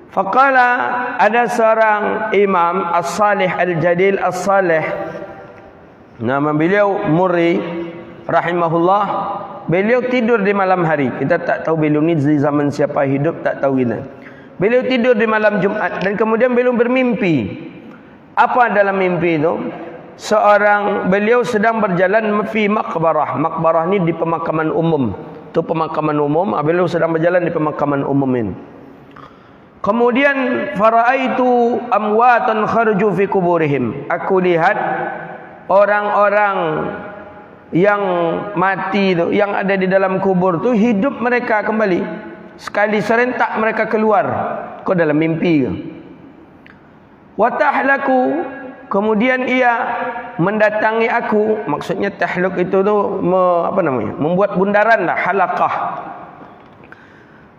Faqala, ada seorang imam as-salih al-jadil as-salih, nama beliau Murri rahimahullah. Beliau tidur di malam hari. Kita tak tahu beliau ni di zaman siapa hidup, tak tahu kita. Beliau tidur di malam Jumat dan kemudian beliau bermimpi. Apa dalam mimpi itu? Beliau sedang berjalan fi maqbarah. Maqbarah ni di pemakaman umum. Itu pemakaman umum. Beliau sedang berjalan di pemakaman umum ini. Kemudian faraitu amwatan kharaju fi kuburihim. Aku lihat orang-orang yang mati tu, yang ada di dalam kubur tu, hidup mereka kembali. Sekali serentak mereka keluar. Kau dalam mimpi ke? Wa tahlaku, kemudian ia mendatangi aku. Maksudnya tahluk itu tu membuat bundaran lah, halaqah.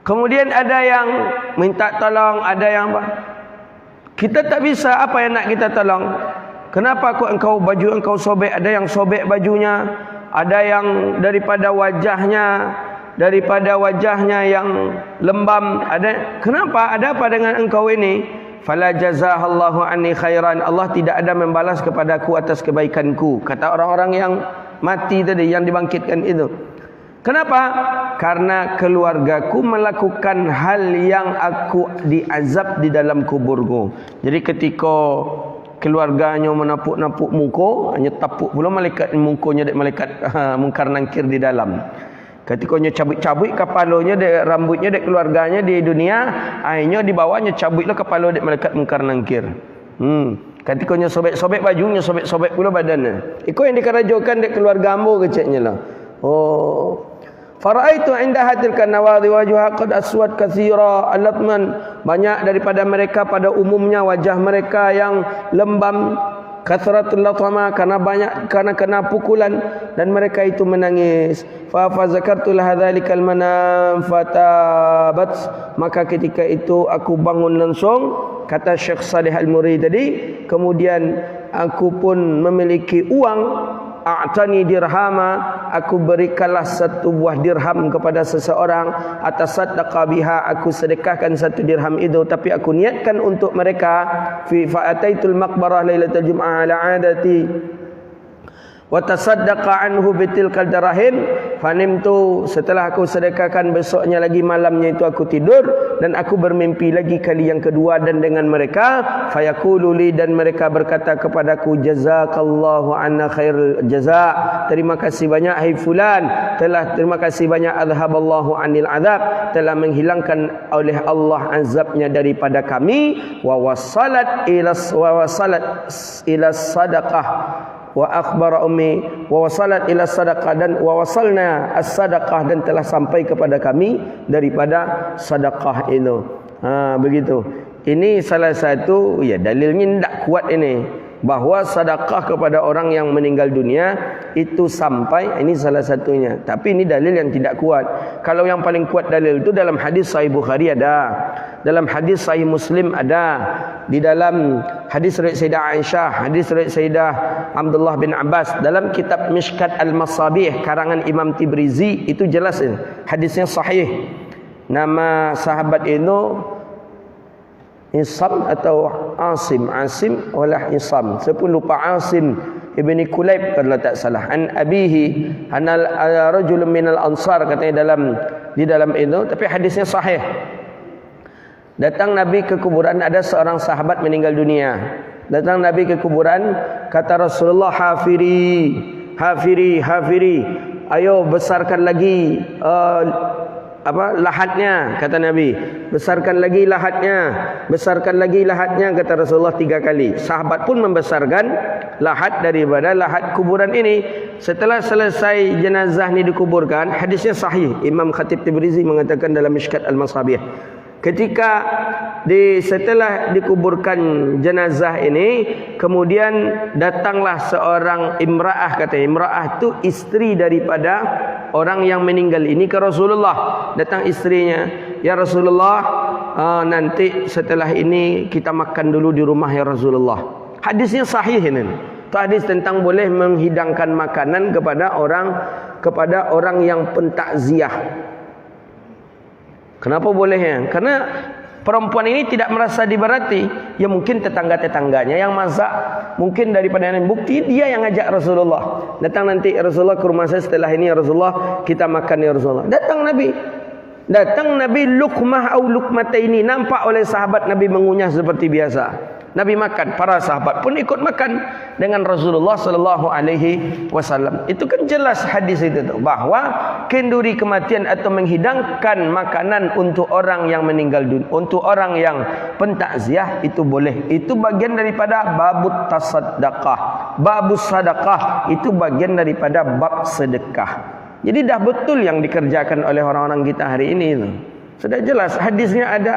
Kemudian ada yang minta tolong, ada yang kita tak bisa, apa yang nak kita tolong? Kenapa engkau baju engkau sobek? Ada yang sobek bajunya, ada yang daripada wajahnya yang lembam, ada. Kenapa? Ada apa dengan engkau ini? Fala jazahallahu anni khairan. Allah tidak ada membalas kepadaku atas kebaikanku, kata orang-orang yang mati tadi, yang dibangkitkan itu. Kenapa? Karena keluargaku melakukan hal yang aku diazab di dalam kuburku. Jadi ketika keluarganya menapuk-napuk muka, hanya tapuk pula malaikat mukanya dek malaikat mungkar nangkir di dalam. Ketika nya cabut-cabut kepalanya dek rambutnya dek keluarganya di dunia, akhirnya dibawanya cabutlah kepala dek malaikat mungkar nangkir. Ketika nya sobek-sobek bajunya, sobek-sobek pula badannya. Iko yang dikerajokan dek keluarga ambo keceknya lah. Oh, faraitu indaha tilka nawadhi wajha qad aswad katsira alatman. Banyak daripada mereka pada umumnya wajah mereka yang lembam, kathratul latama, karena kena pukulan, dan mereka itu menangis. Fa zakartu laha dzalikal manam fatabat. Maka ketika itu aku bangun langsung, kata Syekh Salih Al-Murri tadi, kemudian aku pun memiliki uang. A'tani dirhama, aku berikanlah satu buah dirham kepada seseorang. Atasaddaqa biha, aku sedekahkan satu dirham itu, tapi aku niatkan untuk mereka. Fi fa'ataitul maqbarah lailatul jum'ah ala 'adati wa tasaddaqa anhu bitilkal darahim. Fanimtu, setelah aku sedekahkan, besoknya lagi malamnya itu aku tidur dan aku bermimpi lagi kali yang kedua dan dengan mereka. Fayaqulu li, dan mereka berkata kepadaku, jazakallahu anna khairul jazaa, terima kasih banyak hai fulan, terima kasih banyak, adhaballahu anil azab, telah menghilangkan oleh Allah azabnya daripada kami. Wa wasalat ila sadaqah wa akhbara ummi wa wasalat ila sadaqah, dan wa wasalna as-sadaqah, dan telah sampai kepada kami daripada sedekah itu. Begitu. Ini salah satu dalilnya tidak kuat ini, bahawa sedekah kepada orang yang meninggal dunia itu sampai, ini salah satunya. Tapi ini dalil yang tidak kuat. Kalau yang paling kuat dalil itu dalam hadis Sahih Bukhari ada, dalam hadis Sahih Muslim ada, di dalam hadis riwayat Sayyidah Aisyah, hadis riwayat Sayyidah Abdullah bin Abbas, dalam kitab Mishkat Al-Masabih karangan Imam Tibrizi, itu jelas hadisnya sahih. Nama sahabat itu Isam atau Asim olah Isam, saya pun lupa. Asim ibni Kulayb kalau tak salah. An abihi anal rajul minal ansar, katanya di dalam itu, tapi hadisnya sahih. Datang Nabi ke kuburan, ada seorang sahabat meninggal dunia. Datang Nabi ke kuburan, kata Rasulullah, hafiri, ayo besarkan lagi lahatnya, kata Nabi. Besarkan lagi lahatnya, kata Rasulullah 3 kali. Sahabat pun membesarkan lahat daripada lahat kuburan ini. Setelah selesai jenazah ini dikuburkan, hadisnya sahih. Imam Khatib Tibrizi mengatakan dalam Mishkat Al-Masabih, ketika setelah dikuburkan jenazah ini, kemudian datanglah seorang imra'ah, katanya imra'ah itu istri daripada orang yang meninggal ini, ke Rasulullah. Datang istrinya, ya Rasulullah, nanti setelah ini kita makan dulu di rumah ya Rasulullah. Hadisnya sahih ini. Itu hadis tentang boleh menghidangkan makanan kepada orang yang pentakziah. Kenapa bolehnya? Karena perempuan ini tidak merasa diberati, ya mungkin tetangga-tetangganya yang masak, mungkin daripada yang bukti dia yang ngajak Rasulullah. Datang nanti Rasulullah ke rumah saya setelah ini, ya Rasulullah kita makan ya Rasulullah. Datang Nabi lukmah atau lukmataini, nampak oleh sahabat Nabi mengunyah seperti biasa. Nabi makan, para sahabat pun ikut makan dengan Rasulullah sallallahu alaihi wasallam. Itu kan jelas hadis itu tu, bahawa kenduri kematian atau menghidangkan makanan untuk orang yang meninggal dunia, untuk orang yang pentakziah itu boleh. Itu bagian daripada babut tasaddaqah. Babus sadaqah itu bagian daripada bab sedekah. Jadi dah betul yang dikerjakan oleh orang-orang kita hari ini tu. Sudah jelas hadisnya ada.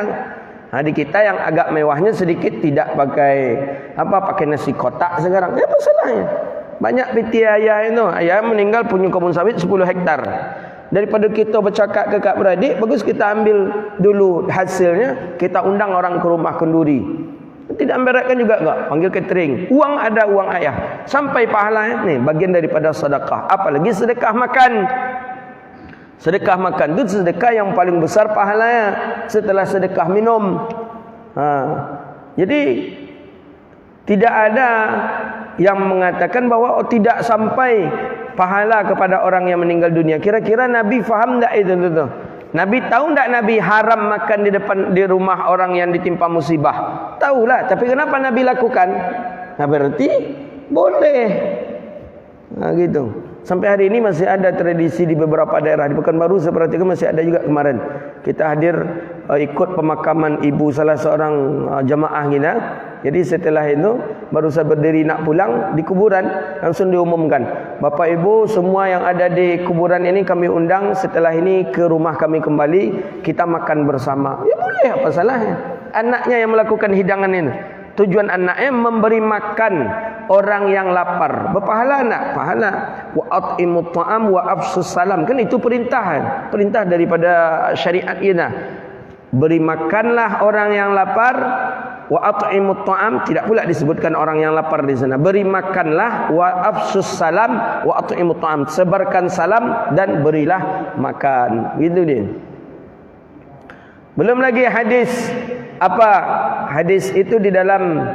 Di kita yang agak mewahnya sedikit tidak pakai pakai nasi kotak sekarang. Apa salahnya? Banyak piti ayah itu. Ayah meninggal punya kebun sawit 10 hektar. Daripada kita bercakap ke kak beradik, bagus kita ambil dulu hasilnya, kita undang orang ke rumah kenduri. Tidak memberatkan juga enggak? Panggil catering. Uang ada, uang ayah. Sampai pahala ni bagian daripada sedekah. Apalagi sedekah makan. Sedekah makan itu sedekah yang paling besar pahalanya setelah sedekah minum. Jadi tidak ada yang mengatakan bahawa tidak sampai pahala kepada orang yang meninggal dunia. Kira-kira Nabi faham tak itu? Nabi tahu tak Nabi haram makan di rumah orang yang ditimpa musibah? Tahulah, tapi kenapa Nabi lakukan? Nah, berarti boleh. Gitu. Sampai hari ini masih ada tradisi di beberapa daerah di Pekanbaru, saya perhatikan masih ada juga kemarin. Kita hadir ikut pemakaman ibu salah seorang jamaah kita. Jadi setelah itu baru saya berdiri nak pulang, di kuburan langsung diumumkan, Bapak Ibu semua yang ada di kuburan ini kami undang setelah ini ke rumah kami kembali, kita makan bersama. Ya boleh, apa salahnya? Anaknya yang melakukan hidangan ini. Tujuan anaknya memberi makan orang yang lapar. Berpahala anak, pahala. Wa at'imut ta'am wa afsus salam. Kan itu perintah daripada syariat kita. Beri makanlah orang yang lapar. Wa at'imut ta'am, tidak pula disebutkan orang yang lapar di sana. Beri makanlah, wa afsus salam wa at'imut ta'am. Sebarkan salam dan berilah makan. Gitu dia. Belum lagi hadis hadis itu di dalam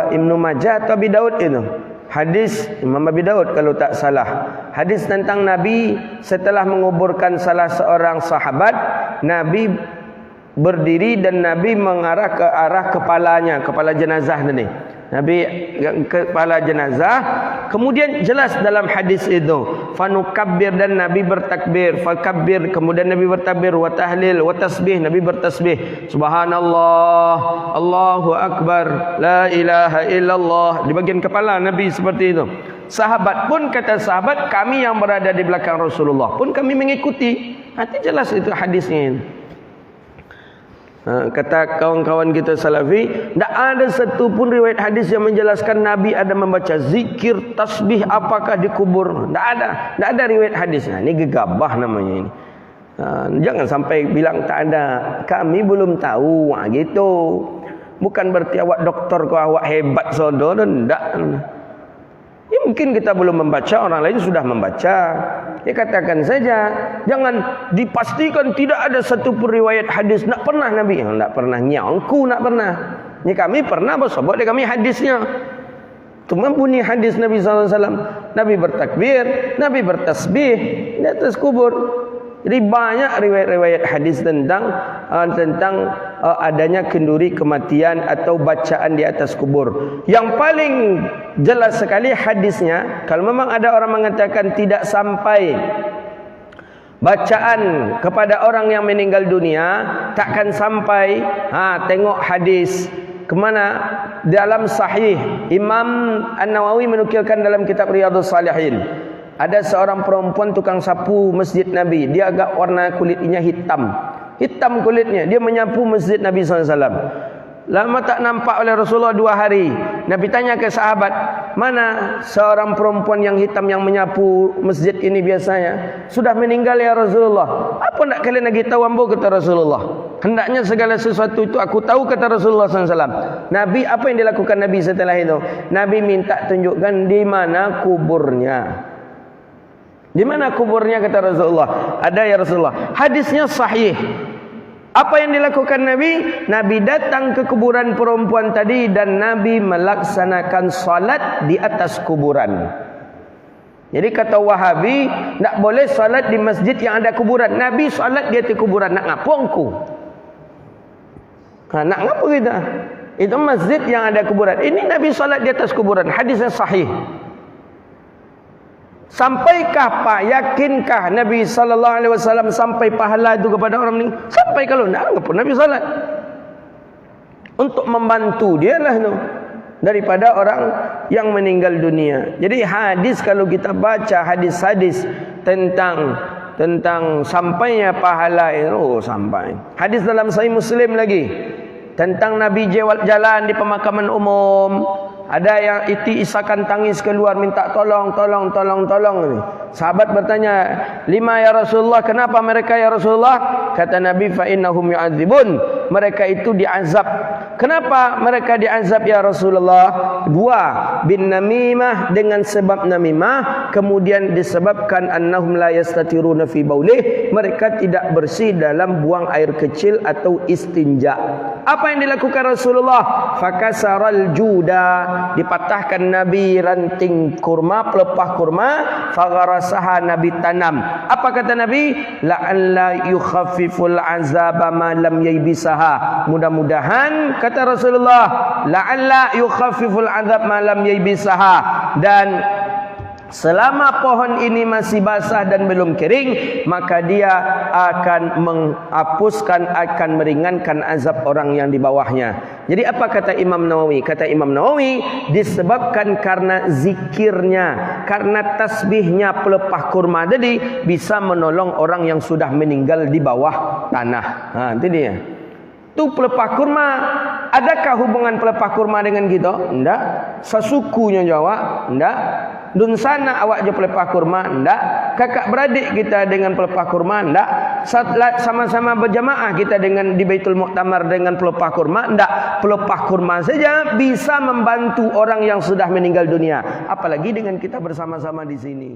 Ibnu Majah atau Abi Daud itu. Hadis Imam Abi Daud kalau tak salah. Hadis tentang Nabi setelah menguburkan salah seorang sahabat, Nabi berdiri dan Nabi mengarah ke arah kepala jenazah tadi. Nabi kepala jenazah, kemudian jelas dalam hadis itu fanukabbir, dan Nabi bertakbir, fakabbir, kemudian Nabi bertakbir, wa tahlil wa tasbih, Nabi bertasbih, subhanallah, Allahu akbar, la ilaha illallah, di bagian kepala Nabi seperti itu. Sahabat pun, kata sahabat, kami yang berada di belakang Rasulullah pun kami mengikuti. Nanti jelas itu hadisnya. Kata kawan-kawan kita Salafi, tidak ada satu pun riwayat hadis yang menjelaskan Nabi ada membaca zikir, tasbih apakah di kubur. Tidak ada riwayat hadisnya. Ini gegabah namanya ini. Jangan sampai bilang tak ada, kami belum tahu. Gitu. Bukan berarti awak doktor kau awak hebat sodo, tidak. Ya, mungkin kita belum membaca, orang lain sudah membaca. Ya katakan saja, jangan dipastikan tidak ada satu pun riwayat hadis nak pernah Nabi. Nak pernah nyangku, nak pernah. Ni kami pernah sebut dia kami hadisnya. Cuma bunyi hadis Nabi sallallahu alaihi wasallam, Nabi bertakbir, Nabi bertasbih di atas kubur. Jadi banyak riwayat-riwayat hadis tentang adanya kenduri kematian atau bacaan di atas kubur. Yang paling jelas sekali hadisnya, kalau memang ada orang mengatakan tidak sampai bacaan kepada orang yang meninggal dunia, takkan sampai. Tengok hadis kemana? Dalam Sahih Imam An-Nawawi menukilkan dalam kitab Riyadhus Shalihin. Ada seorang perempuan tukang sapu masjid Nabi. Dia agak warna kulitnya hitam. Hitam kulitnya. Dia menyapu masjid Nabi SAW. Lama tak nampak oleh Rasulullah 2 hari. Nabi tanya ke sahabat, mana seorang perempuan yang hitam yang menyapu masjid ini biasanya? Sudah meninggal ya Rasulullah. Apa nak kalian lagi tahu ambo, kata Rasulullah. Hendaknya segala sesuatu itu aku tahu, kata Rasulullah SAW. Nabi, apa yang dilakukan Nabi setelah itu? Nabi minta tunjukkan di mana kuburnya. Di mana kuburnya, kata Rasulullah. Ada ya Rasulullah. Hadisnya sahih. Apa yang dilakukan Nabi? Nabi datang ke kuburan perempuan tadi dan Nabi melaksanakan salat di atas kuburan. Jadi kata Wahabi, tak boleh salat di masjid yang ada kuburan. Nabi salat di atas kuburan. Nak ngapa engkau? Nak ngapa kita? Itu masjid yang ada kuburan. Ini Nabi salat di atas kuburan. Hadisnya sahih. Sampaikah Pak, yakinkah Nabi SAW sampai pahala itu kepada orang ini? Sampai, kalau tidak, apa Nabi salat? Untuk membantu dia lah tu, daripada orang yang meninggal dunia. Jadi hadis, kalau kita baca hadis-hadis tentang sampainya pahala itu, sampai. Hadis dalam Sahih Muslim lagi tentang Nabi jalan di pemakaman umum. Ada yang isakan tangis keluar minta tolong. Sahabat bertanya, "Lima ya Rasulullah, kenapa mereka ya Rasulullah?" Kata Nabi, "Fa innahum yu'adzibun." Mereka itu diazab. Kenapa mereka diazab ya Rasulullah? Dua, bin namimah, dengan sebab namimah, kemudian disebabkan annahum la yastatiruna fi baulih, mereka tidak bersih dalam buang air kecil atau istinja. Apa yang dilakukan Rasulullah? Fakasaral juda, dipatahkan Nabi ranting kurma, pelepah kurma, fagharasaha, Nabi tanam. Apa kata Nabi? La'alla yukhaffiful azaba ma lam yaybisaha. Mudah-mudahan, kata Rasulullah, la'alla yukhaffiful azab ma lam yaybisaha, dan selama pohon ini masih basah dan belum kering, maka dia akan menghapuskan, akan meringankan azab orang yang di bawahnya. Jadi apa kata Imam Nawawi? Kata Imam Nawawi, disebabkan karena zikirnya, karena tasbihnya pelepah kurma tadi bisa menolong orang yang sudah meninggal di bawah tanah. Itu dia. Tu pelepah kurma. Adakah hubungan pelepah kurma dengan kita? Tidak. Sesukunya jawab, tidak. Dun sana awak je pelepah kurma, tidak. Kakak beradik kita dengan pelepah kurma, tidak. Sama-sama berjamaah kita dengan di Baitul Muktamar dengan pelepah kurma, tidak. Pelepah kurma saja bisa membantu orang yang sudah meninggal dunia, apalagi dengan kita bersama-sama di sini.